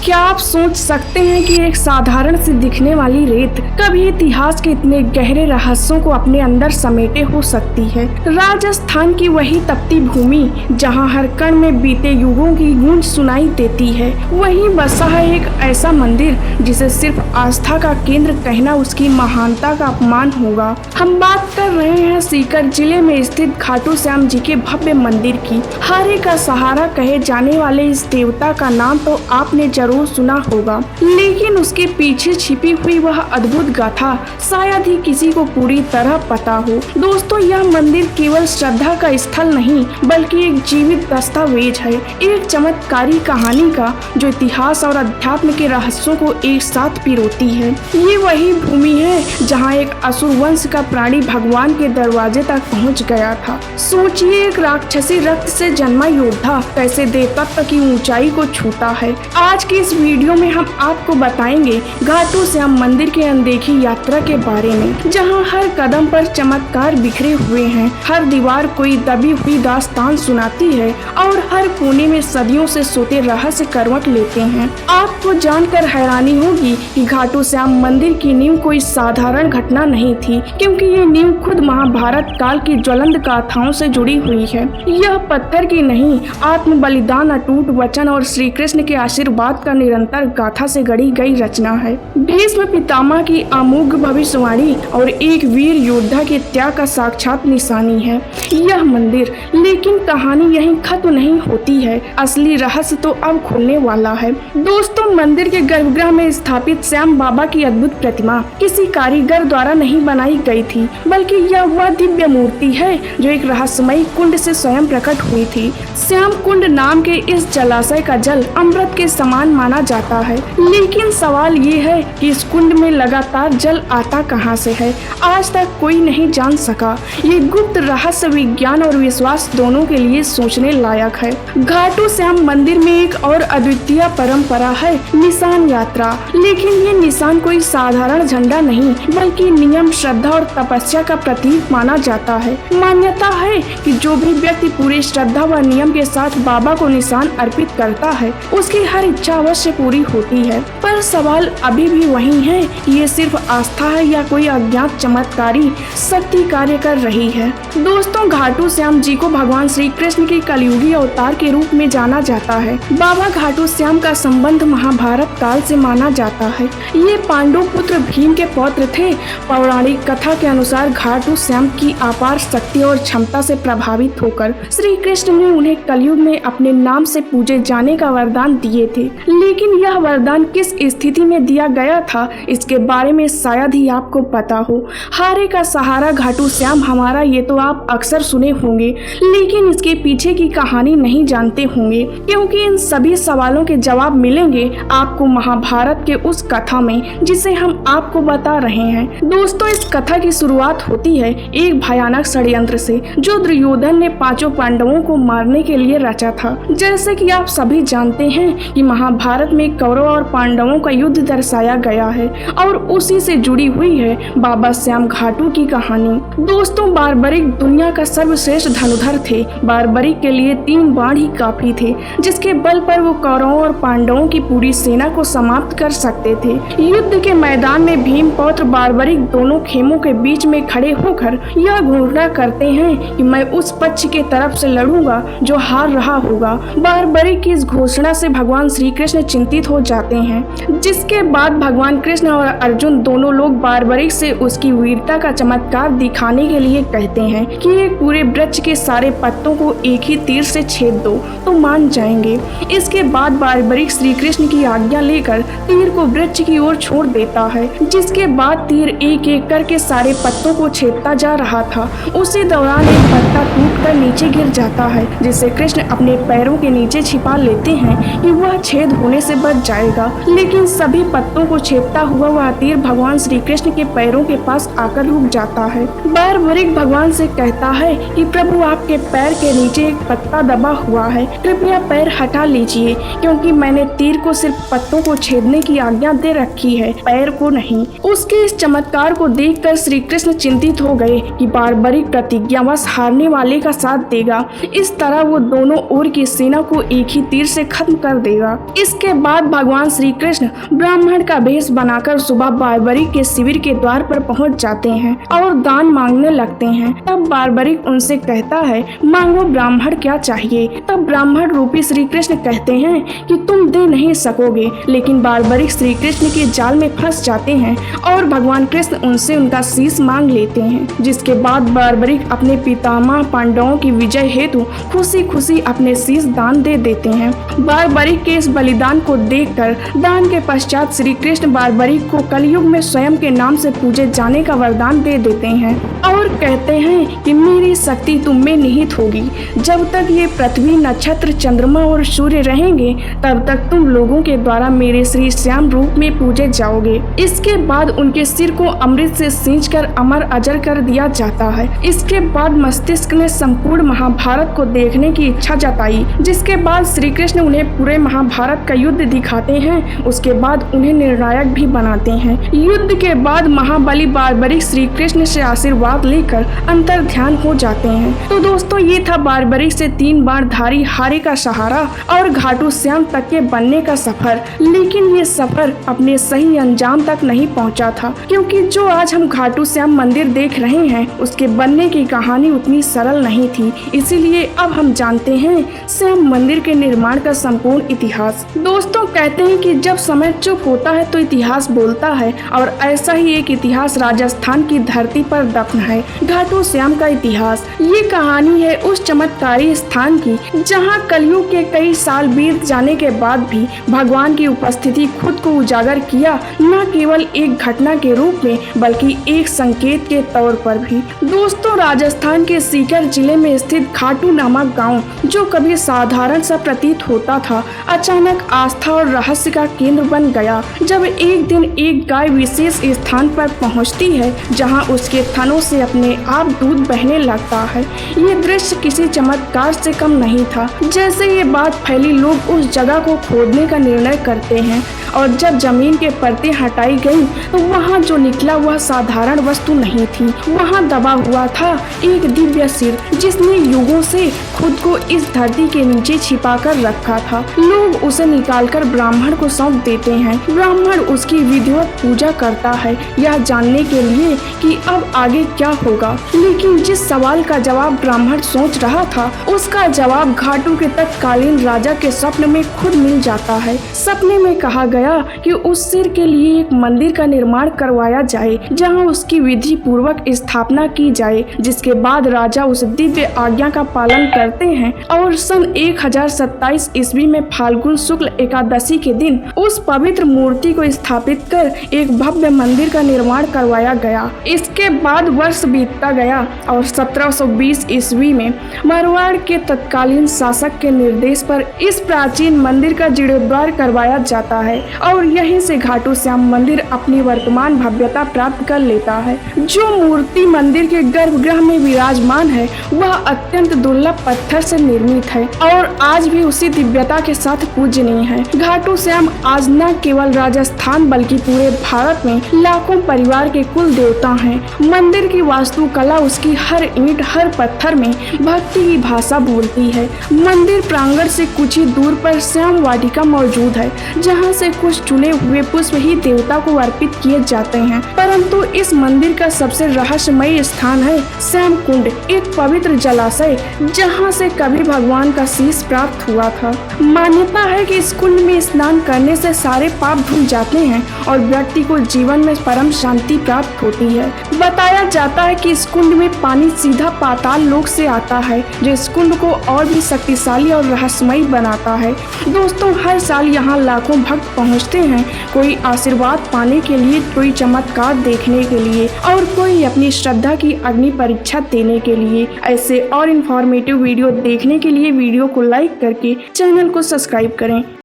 क्या आप सोच सकते हैं कि एक साधारण सी दिखने वाली रेत कभी इतिहास के इतने गहरे रहस्यों को अपने अंदर समेटे हो सकती है। राजस्थान की वही तपती भूमि जहां हर कण में बीते युगों की गूंज सुनाई देती है, वहीं बसा है एक ऐसा मंदिर जिसे सिर्फ आस्था का केंद्र कहना उसकी महानता का अपमान होगा। हम बात कर रहे हैं सीकर जिले में स्थित खाटू श्याम जी के भव्य मंदिर की। हारे का सहारा कहे जाने वाले इस देवता का नाम तो आपने जरूर सुना होगा, लेकिन उसके पीछे छिपी हुई वह अद्भुत गाथा शायद ही किसी को पूरी तरह पता हो। दोस्तों, यह मंदिर केवल श्रद्धा का स्थल नहीं बल्कि एक जीवित दस्तावेज है, एक चमत्कारी कहानी का जो इतिहास और अध्यात्म के रहस्यों को एक साथ पिरोती है। ये वही भूमि है जहाँ एक असुर वंश का प्राणी भगवान के दरवाजे तक पहुँच गया था। सोचिए, एक राक्षसी रक्त से जन्मा योद्धा कैसे देवत्व की ऊंचाई को छूता है। आज की इस वीडियो में हम आपको बताएंगे खाटू श्याम मंदिर के अनदेखी यात्रा के बारे में, जहां हर कदम पर चमत्कार बिखरे हुए हैं, हर दीवार कोई दबी हुई दास्तान सुनाती है और हर कोने में सदियों से सोते रहस्य करवट लेते हैं। आपको जानकर हैरानी होगी कि खाटू श्याम मंदिर की नींव कोई साधारण घटना नहीं थी, क्योंकि ये नींव खुद महाभारत काल की ज्वलंत गाथाओं से जुड़ी हुई है। यह पत्थर की नहीं, आत्म बलिदान, अटूट वचन और श्री कृष्ण के आशीर्वाद का निरंतर गाथा से गढ़ी गई रचना है। भीष्म पितामह की अमोघ भविष्यवाणी और एक वीर योद्धा के त्याग का साक्षात निशानी है यह मंदिर। लेकिन कहानी यहीं खत्म नहीं होती है, असली रहस्य तो अब खुलने वाला है। दोस्तों, मंदिर के गर्भगृह में स्थापित श्याम बाबा की अद्भुत प्रतिमा किसी कारीगर द्वारा नहीं बनाई गई थी, बल्कि यह वह दिव्य मूर्ति है जो एक रहस्यमयी कुंड से स्वयं प्रकट हुई थी। श्याम कुंड नाम के इस जलाशय का जल अमृत के समान माना जाता है, लेकिन सवाल ये है कि इस कुंड में लगातार जल आता कहां से है, आज तक कोई नहीं जान सका। ये गुप्त रहस्य विज्ञान और विश्वास दोनों के लिए सोचने लायक है। खाटू श्याम मंदिर में एक और अद्वितीय परंपरा है निशान यात्रा, लेकिन ये निशान कोई साधारण झंडा नहीं बल्कि नियम, श्रद्धा और तपस्या का प्रतीक माना जाता है। मान्यता है कि जो भी व्यक्ति पूरी श्रद्धा व नियम के साथ बाबा को निशान अर्पित करता है, उसकी हर इच्छा अवश्य पूरी होती है। पर सवाल अभी भी वही है कि ये सिर्फ आस्था है या कोई अज्ञात चमत्कारी शक्ति कार्य कर रही है। दोस्तों, खाटू श्याम जी को भगवान श्री कृष्ण के कलयुगी अवतार के रूप में जाना जाता है। बाबा खाटू श्याम का संबंध महाभारत काल से माना जाता है। ये पांडु पुत्र भीम के पौत्र थे। पौराणिक कथा के अनुसार खाटू श्याम की अपार शक्ति और क्षमता से प्रभावित होकर श्री कृष्ण ने उन्हें कलयुग में अपने नाम से पूजे जाने का वरदान दिए थे। लेकिन यह वरदान किस स्थिति में दिया गया था, इसके बारे में शायद ही आपको पता हो। हारे का सहारा खाटू श्याम हमारा, ये तो आप अक्सर सुने होंगे, लेकिन इसके पीछे की कहानी नहीं जानते होंगे, क्योंकि इन सभी सवालों के जवाब मिलेंगे आपको महाभारत के उस कथा में जिसे हम आपको बता रहे हैं। दोस्तों, इस कथा की शुरुआत होती है एक भयानक षड्यंत्र से जो दुर्योधन ने पांचों पांडवों को मारने के लिए रचा था। जैसे कि आप सभी जानते हैं कि महाभारत में कौरव और पांडवों का युद्ध दर्शाया गया है और उसी से जुड़ी हुई है बाबा श्याम खाटू की कहानी। दोस्तों, बारबरिक दुनिया का सर्वश्रेष्ठ धनुधर थे। बारबरिक के लिए 3 बाण ही काफी थे, जिसके बल पर वो कौरवों और पांडवों की पूरी सेना को समाप्त कर सकते थे। युद्ध के मैदान में भीम पौत्र बारबरिक दोनों खेमों के बीच में खड़े होकर यह घोषणा करते हैं कि मैं उस पक्ष के तरफ से लड़ूंगा जो हार रहा होगा। बारबरिक की इस घोषणा से भगवान श्री कृष्ण चिंतित हो जाते हैं, जिसके बाद भगवान कृष्ण और अर्जुन दोनों लोग बारबरिक से उसकी वीरता का चमत्कार दिखाने के लिए कहते हैं कि एक पूरे वृक्ष के सारे पत्तों को एक ही तीर से छेद दो तो मान जाएंगे। इसके बाद बारबरिक श्री कृष्ण की आज्ञा लेकर तीर को वृक्ष की ओर छोड़ देता है, जिसके बाद तीर एक एक करके सारे पत्तों को छेदता जा रहा था। उसी दौरान एक पत्ता टूटकर नीचे गिर जाता है, जिसे कृष्ण अपने पैरों के नीचे छिपा लेते हैं कि वह छेद होने से बच जाएगा। लेकिन सभी पत्तों को छेदता हुआ वह तीर भगवान श्री कृष्ण के पैरों के पास आकर रुक जाता है। बारबरिक भगवान से कहता है कि प्रभु, आपके पैर के नीचे एक पत्ता दबा हुआ है, कृपया पैर हटा लीजिए, क्योंकि मैंने तीर को सिर्फ पत्तों को छेदने की आज्ञा दे रखी है, पैर को नहीं। उसके इस चमत्कार को देखकर श्री कृष्ण चिंतित हो गए कि बारबरिक प्रतिज्ञावश हारने वाले का साथ देगा। इस तरह वो दोनों ओर की सेना को एक ही तीर से खत्म कर देगा। इस इसके बाद भगवान श्री कृष्ण ब्राह्मण का भेष बनाकर सुबह बारबरिक के शिविर के द्वार पर पहुंच जाते हैं और दान मांगने लगते हैं। तब बारबरिक उनसे कहता है, मांगो ब्राह्मण क्या चाहिए। तब ब्राह्मण रूपी श्री कृष्ण कहते हैं कि तुम दे नहीं सकोगे, लेकिन बारबरिक श्री कृष्ण के जाल में फंस जाते हैं और भगवान कृष्ण उनसे उनका शीश मांग लेते हैं। जिसके बाद बारबरिक अपने पितामह पांडवों की विजय हेतु खुशी खुशी अपने शीश दान दे देते हैं। बारबरिक के इस बलिदान को देखकर दान के पश्चात श्री कृष्ण बारबरिक को कलयुग में स्वयं के नाम से पूजे जाने का वरदान दे देते हैं और कहते हैं कि मेरी शक्ति तुम में निहित होगी। जब तक ये पृथ्वी, नक्षत्र, चंद्रमा और सूर्य रहेंगे तब तक तुम लोगों के द्वारा मेरे श्री श्याम रूप में पूजे जाओगे। इसके बाद उनके सिर को अमृत से सींचकर अमर अजर कर दिया जाता है। इसके बाद मस्तिष्क ने संपूर्ण महाभारत को देखने की इच्छा जताई। जिसके बाद श्री कृष्ण उन्हें पूरे महाभारत का युद्ध दिखाते हैं। उसके बाद उन्हें निर्णायक भी बनाते हैं। युद्ध के बाद महाबली बारबरिक श्री कृष्ण से आशीर्वाद लेकर अंतर ध्यान हो जाते हैं। तो दोस्तों, ये था बारबरिक से 3 बार धारी हारे का सहारा और घाटू श्याम तक के बनने का सफर। लेकिन ये सफर अपने सही अंजाम तक नहीं पहुंचा था, क्योंकि जो आज हम घाटू श्याम मंदिर देख रहे हैं उसके बनने की कहानी उतनी सरल नहीं थी। इसीलिए अब हम जानते हैं श्याम मंदिर के निर्माण का संपूर्ण इतिहास। दोस्तों, कहते हैं कि जब समय चुप होता है तो इतिहास बोलता है, और ऐसा ही एक इतिहास राजस्थान की धरती पर दफन है, घाटू श्याम का इतिहास। ये कहानी है उस चमत्कारी स्थान की जहां कलयुग के कई साल बीत जाने के बाद भी भगवान की उपस्थिति खुद को उजागर किया, न केवल एक घटना के रूप में बल्कि एक संकेत के तौर पर भी। दोस्तों, राजस्थान के सीकर जिले में स्थित घाटू नामक गांव, जो कभी साधारण सा प्रतीत होता था, अचानक आस्था और रहस्य का केंद्र बन गया। जब एक दिन एक गाय विशेष स्थान पर पहुंचती है जहां उसके थनों से अपने आप दूध बहने लगता है। ये दृश्य किसी चमत्कार से कम नहीं था। जैसे ये बात फैली, लोग उस जगह को खोदने का निर्णय करते हैं, और जब जमीन के परतें हटाई गई तो वहाँ जो निकला वह साधारण वस्तु नहीं थी। वहाँ दबा हुआ था एक दिव्य सिर, जिसने युगों से खुद को इस धरती के नीचे छिपा कर रखा था। लोग उसे निकालकर ब्राह्मण को सौंप देते हैं। ब्राह्मण उसकी विधिवत पूजा करता है, यह जानने के लिए कि अब आगे क्या होगा। लेकिन जिस सवाल का जवाब ब्राह्मण सोच रहा था, उसका जवाब घाटू के तत्कालीन राजा के स्वप्न में खुद मिल जाता है। सपने में कहा गया कि उस सिर के लिए एक मंदिर का निर्माण करवाया जाए, जहां उसकी विधि पूर्वक स्थापना की जाए। जिसके बाद राजा उस दिव्य आज्ञा का पालन करते हैं और सन 1027 ईस्वी में फाल्गुन शुक्ल एकादशी के दिन उस पवित्र मूर्ति को स्थापित कर एक भव्य मंदिर का निर्माण करवाया गया। इसके बाद वर्ष बीतता गया और 1720 ईस्वी में मारवाड़ के तत्कालीन शासक के निर्देश पर इस प्राचीन मंदिर का जीर्णोद्धार करवाया जाता है और यहीं से घाटू श्याम मंदिर अपनी वर्तमान भव्यता प्राप्त कर लेता है। जो मूर्ति मंदिर के गर्भगृह में विराजमान है वह अत्यंत दुर्लभ पत्थर से निर्मित है और आज भी उसी दिव्यता के साथ पूजनीय है। घाटू श्याम आज न केवल राजस्थान बल्कि पूरे भारत में लाखों परिवार के कुल देवता हैं। मंदिर की वास्तुकला उसकी हर ईंट, हर पत्थर में भक्ति की भाषा बोलती है। मंदिर प्रांगण से कुछ ही दूर पर श्याम वाटिका मौजूद है, जहां से कुछ चुने हुए पुष्प ही देवता को अर्पित किए जाते हैं। परंतु इस मंदिर का सबसे रहस्यमय स्थान है श्याम कुंड, एक पवित्र जलाशय जहां से कभी भगवान का शीश प्राप्त हुआ था। मान्यता है कि इस कुंड में स्नान करने से सारे पाप धुल जाते हैं और व्यक्ति को जीवन में परम शांति प्राप्त होती है। बताया जाता है कि इस कुंड में पानी सीधा पाताल लोक से आता है, जो इस कुंड को और भी शक्तिशाली और रहस्यमय बनाता है। दोस्तों, हर साल यहाँ लाखों भक्त पहुँचते हैं, कोई आशीर्वाद पाने के लिए, कोई चमत्कार देखने के लिए और कोई अपनी श्रद्धा की अग्नि परीक्षा देने के लिए। ऐसे और इन्फॉर्मेटिव वीडियो देखने के लिए वीडियो को लाइक करके चैनल को सब्सक्राइब करें।